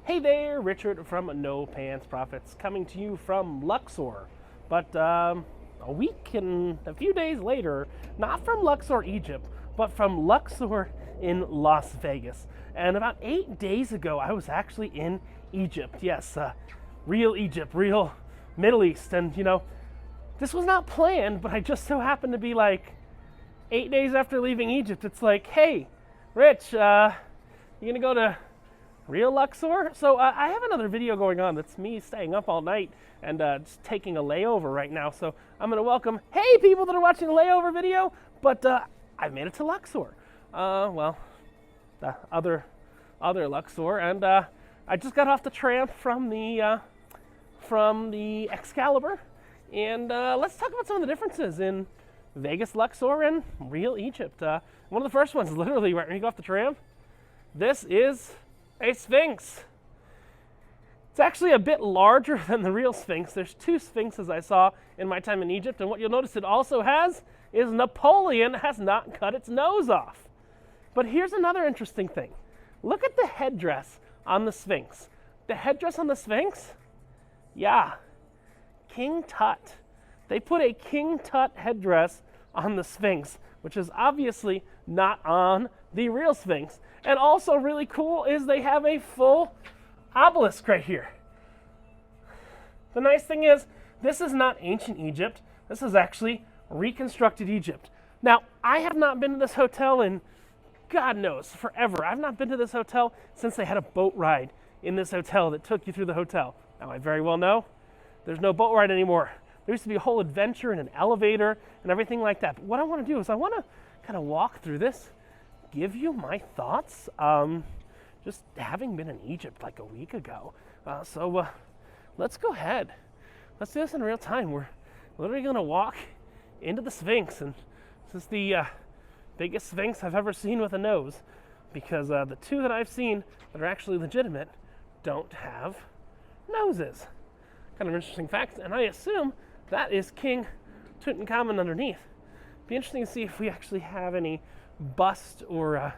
Hey there, Richard from No Pants Profits, coming to you from Luxor. But a week and a few days later, not from Luxor, Egypt, but from Luxor in Las Vegas. And about 8 days ago, I was actually in Egypt. Yes, real Egypt, real Middle East. And, this was not planned, but I just so happened to be like 8 days after leaving Egypt. It's like, hey, Rich, you gonna go to real Luxor? So I have another video going on that's me staying up all night and just taking a layover right now. So I'm going to welcome, hey, people that are watching the layover video, but I made it to Luxor. The other Luxor, and I just got off the tram from the Excalibur, and let's talk about some of the differences in Vegas Luxor and real Egypt. One of the first ones, literally, right when you go off the tram, this is a Sphinx. It's actually a bit larger than the real Sphinx. There's 2 Sphinxes I saw in my time in Egypt, and what you'll notice it also has is Napoleon has not cut its nose off. But here's another interesting thing. Look at the headdress on the Sphinx. The headdress on the Sphinx? Yeah, King Tut. They put a King Tut headdress on the Sphinx, which is obviously not on the real Sphinx. And also really cool is they have a full obelisk right here. The nice thing is, this is not ancient Egypt. This is actually reconstructed Egypt. Now, I have not been to this hotel in, God knows, forever. I've not been to this hotel since they had a boat ride in this hotel that took you through the hotel. Now, I very well know there's no boat ride anymore. There used to be a whole adventure and an elevator and everything like that. But what I want to do is I want to kind of walk through this, give you my thoughts, just having been in Egypt like a week ago. So let's go ahead. Let's do this in real time. We're literally going to walk into the Sphinx, and this is the biggest Sphinx I've ever seen with a nose, because the 2 that I've seen that are actually legitimate don't have noses. Kind of interesting fact, and I assume that is King Tutankhamun underneath. Be interesting to see if we actually have any bust or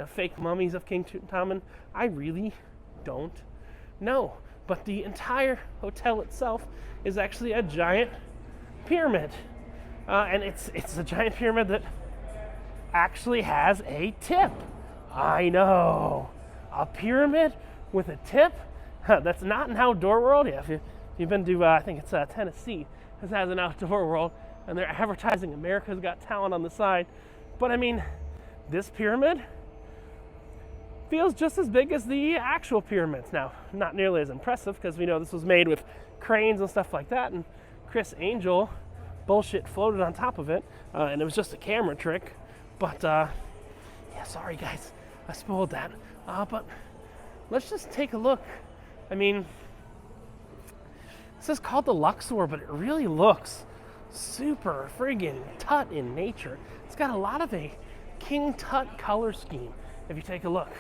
fake mummies of King Tutankhamun. I really don't know. But the entire hotel itself is actually a giant pyramid. And it's a giant pyramid that actually has a tip. I know. A pyramid with a tip? That's not an outdoor world. Yeah, if you've been to, I think it's Tennessee, this has an outdoor world, and they're advertising America's Got Talent on the side. But I mean, this pyramid feels just as big as the actual pyramids. Now, not nearly as impressive, because we know this was made with cranes and stuff like that, and Chris Angel bullshit floated on top of it, and it was just a camera trick. But yeah, sorry guys, I spoiled that. But let's just take a look. I mean, this is called the Luxor, but it really looks super friggin' Tut in nature. It's got a lot of a King Tut color scheme, if you take a look.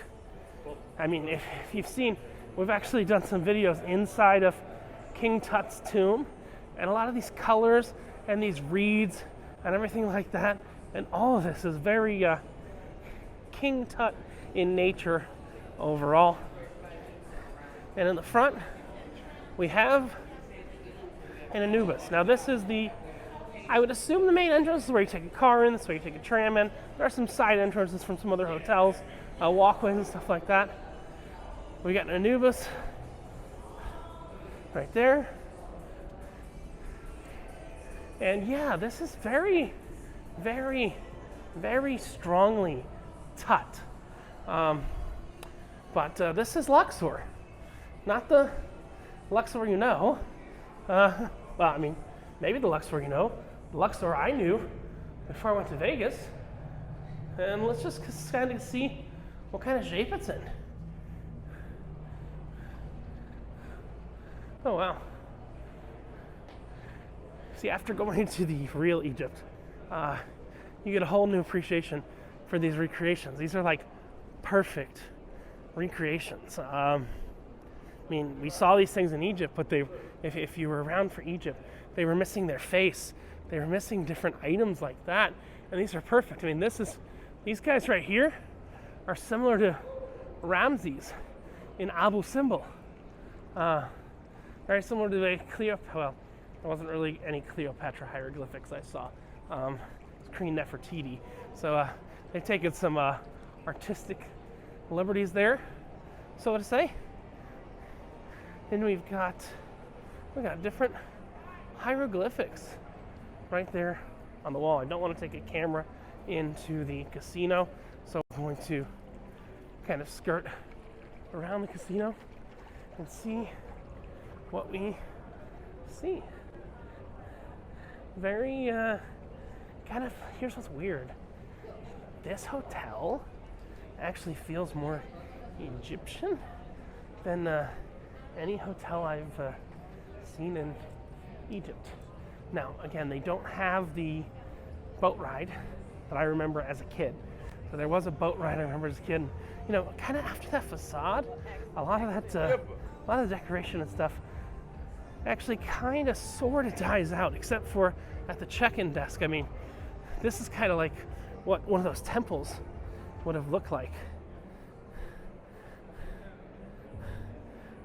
I mean, if you've seen, we've actually done some videos inside of King Tut's tomb, and a lot of these colors and these reeds and everything like that, and all of this is very King Tut in nature overall. And in the front, we have an Anubis. Now this is I would assume the main entrance is where you take a car in, this is where you take a tram in. There are some side entrances from some other hotels, walkways and stuff like that. We got an Anubis right there. And yeah, this is very, very, very strongly Tut. But this is Luxor, not the Luxor you know. Well, I mean, maybe the Luxor you know. The Luxor I knew before I went to Vegas. And let's just kind of see what kind of shape it's in. Oh, wow. See, after going into the real Egypt, you get a whole new appreciation for these recreations. These are like perfect recreations. I mean, we saw these things in Egypt, but if you were around for Egypt, they were missing their face. They were missing different items like that, and these are perfect. I mean, these guys right here are similar to Ramses in Abu Simbel. Very similar to a Cleopatra. Well, there wasn't really any Cleopatra hieroglyphics I saw. It's Queen Nefertiti. So they've taken some artistic liberties there, so to say. Then we got different hieroglyphics right there on the wall. I don't want to take a camera into the casino, so I'm going to kind of skirt around the casino and see what we see. Very kind of, here's what's weird. This hotel actually feels more Egyptian than any hotel I've seen in Egypt. Now, again, they don't have the boat ride that I remember as a kid. So there was a boat ride I remember as a kid. And, you know, kind of after that facade, a lot of the decoration and stuff actually kind of sort of dies out, except for at the check-in desk. I mean, this is kind of like what one of those temples would have looked like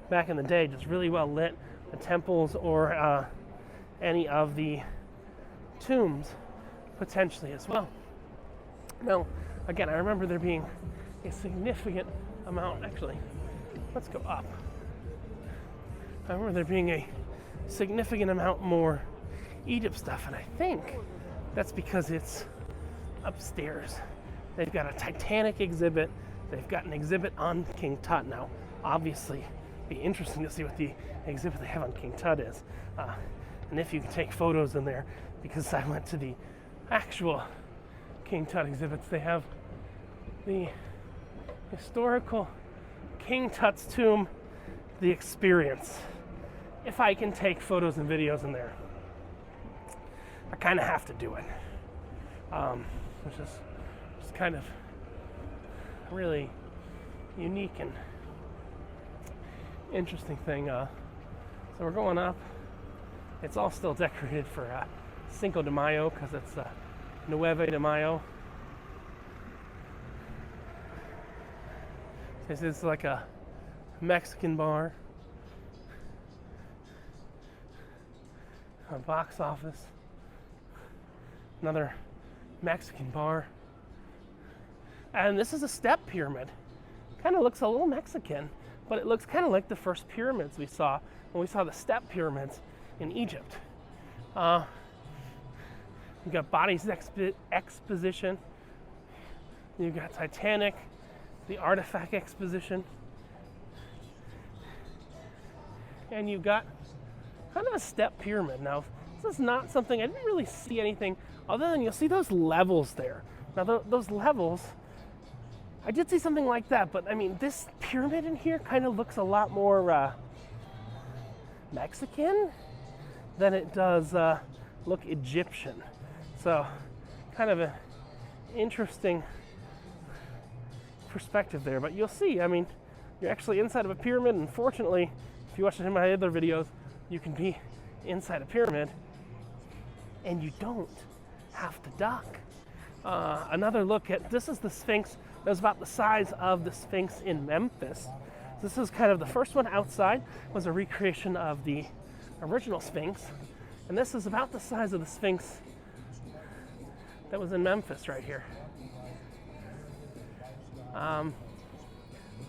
back in the day, just really well lit. The temples or any of the tombs potentially as well. Now, again, I remember there being a significant amount, actually, let's go up. I remember there being a significant amount more Egypt stuff, and I think that's because it's upstairs. They've got a Titanic exhibit. They've got an exhibit on King Tut. Now, obviously, it'd be interesting to see what the exhibit they have on King Tut is. And if you can take photos in there, because I went to the actual King Tut exhibits. They have the historical King Tut's tomb, the experience. If I can take photos and videos in there, I kind of have to do it. Which is just kind of really unique and interesting thing. So we're going up. It's all still decorated for Cinco de Mayo because it's Nueve de Mayo. This is like a Mexican bar. A box office. Another Mexican bar. And this is a step pyramid. Kind of looks a little Mexican, but it looks kind of like the first pyramids we saw when we saw the step pyramids in Egypt. You've got Bodies Exposition. You've got Titanic, the Artifact Exposition. And you've got kind of a step pyramid. Now, this is not something, I didn't really see anything other than you'll see those levels there. Now, those levels, I did see something like that, but I mean, this pyramid in here kind of looks a lot more Mexican than it does look Egyptian. So, kind of an interesting perspective there. But you'll see, I mean, you're actually inside of a pyramid, and fortunately, if you watch any of my other videos, you can be inside a pyramid, and you don't have to duck. Another look at, this is the Sphinx that was about the size of the Sphinx in Memphis. This is kind of the first one outside, was a recreation of the original Sphinx. And this is about the size of the Sphinx that was in Memphis right here.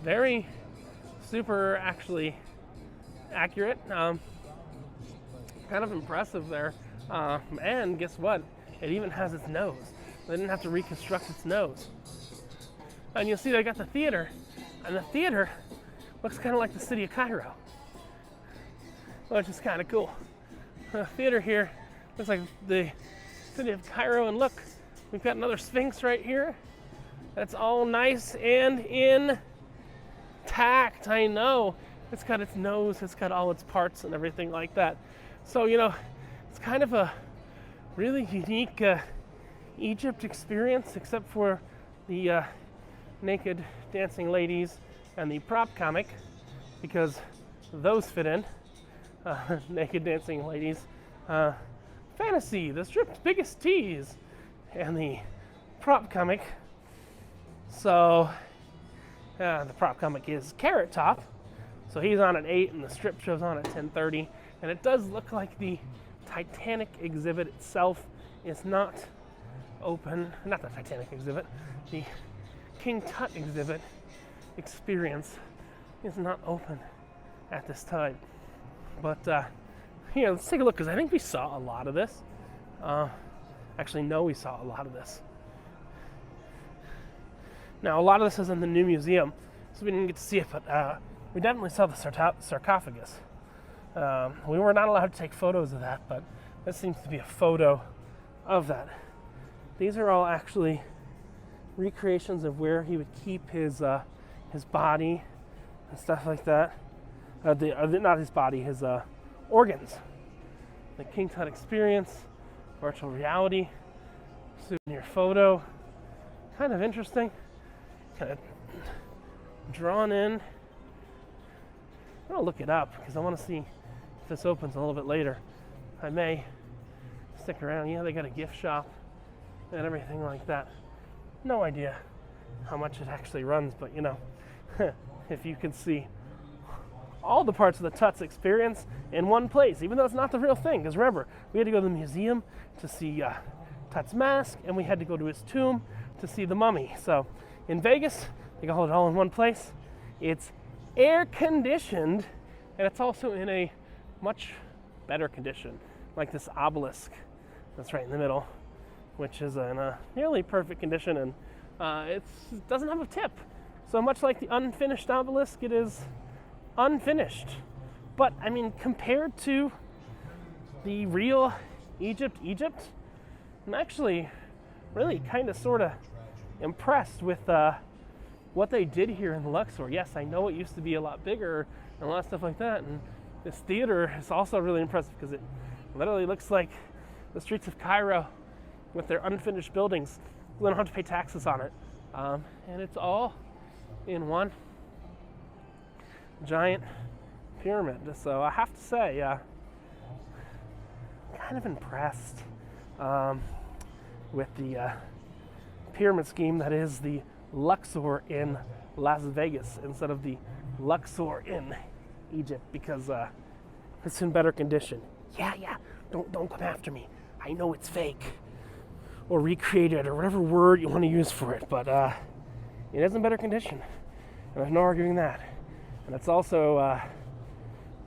Very super actually accurate. Kind of impressive there. And guess what? It even has its nose. They didn't have to reconstruct its nose. And you'll see they got the theater. And the theater looks kind of like the city of Cairo, which is kind of cool. The theater here looks like the city of Cairo. And look, we've got another Sphinx right here. That's all nice and intact. I know. It's got its nose, it's got all its parts and everything like that. So, you know, it's kind of a really unique Egypt experience, except for the naked dancing ladies and the prop comic, because those fit in. Naked dancing ladies. Fantasy, the strip's biggest tease, and the prop comic. So, The prop comic is Carrot Top, so he's on at 8 and the strip show's on at 10:30. And it does look like the Titanic exhibit itself is not open. Not the Titanic exhibit, the King Tut exhibit experience is not open at this time. But here, let's take a look, because I think we saw a lot of this. Actually, no, we saw a lot of this. Now, a lot of this is in the new museum, so we didn't get to see it, but we definitely saw the sarcophagus. We were not allowed to take photos of that, but this seems to be a photo of that. These are all actually recreations of where he would keep his body and stuff like that. Not his body, his organs. The King Tut experience, virtual reality, souvenir photo. Kind of interesting. Kind of drawn in. I'm going to look it up because I want to see if this opens a little bit later. I may stick around. Yeah, they got a gift shop and everything like that. No idea how much it actually runs, but you know, if you can see all the parts of the Tut's experience in one place, even though it's not the real thing. Because remember, we had to go to the museum to see Tut's mask, and we had to go to his tomb to see the mummy. So in Vegas, they can hold it all in one place. It's air conditioned, and it's also in a much better condition, like this obelisk that's right in the middle, which is in a nearly perfect condition, and it doesn't have a tip. So much like the unfinished obelisk, it is unfinished. But I mean, compared to the real Egypt, I'm actually really kind of sort of impressed with what they did here in Luxor. Yes, I know it used to be a lot bigger and a lot of stuff like that, and this theater is also really impressive because it literally looks like the streets of Cairo with their unfinished buildings. You don't have to pay taxes on it, and it's all in one giant pyramid. So I have to say, kind of impressed with the pyramid scheme that is the Luxor in Las Vegas instead of the Luxor in Egypt, because it's in better condition. Yeah, don't come after me. I know it's fake or recreated or whatever word you want to use for it, but it is in better condition, and there's no arguing that. And it's also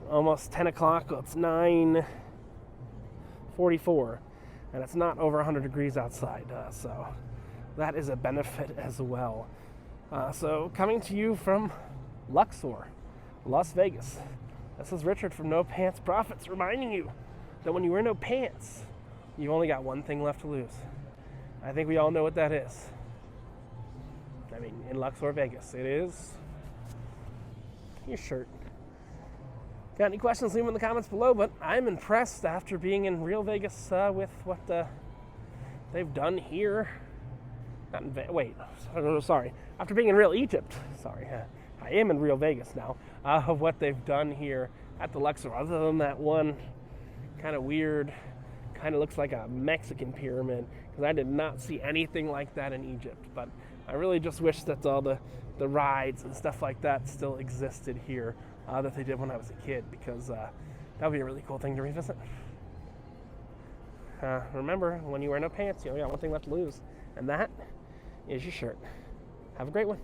almost 10 o'clock. It's 9:44, and it's not over 100 degrees outside, so that is a benefit as well. So coming to you from Luxor, Las Vegas, this is Richard from No Pants Profits, reminding you that when you wear no pants, you only got one thing left to lose. I think we all know what that is. I mean, in Luxor, Vegas, it is your shirt. Got any questions, leave them in the comments below, but I'm impressed after being in real Vegas with what they've done here. Not in sorry. After being in real Egypt, sorry. I am in real Vegas now, of what they've done here at the Luxor, other than that one kind of weird, kind of looks like a Mexican pyramid, because I did not see anything like that in Egypt. But I really just wish that all the rides and stuff like that still existed here, that they did when I was a kid, because that would be a really cool thing to revisit. Remember, when you wear no pants, you only got one thing left to lose, and that is your shirt. Have a great one.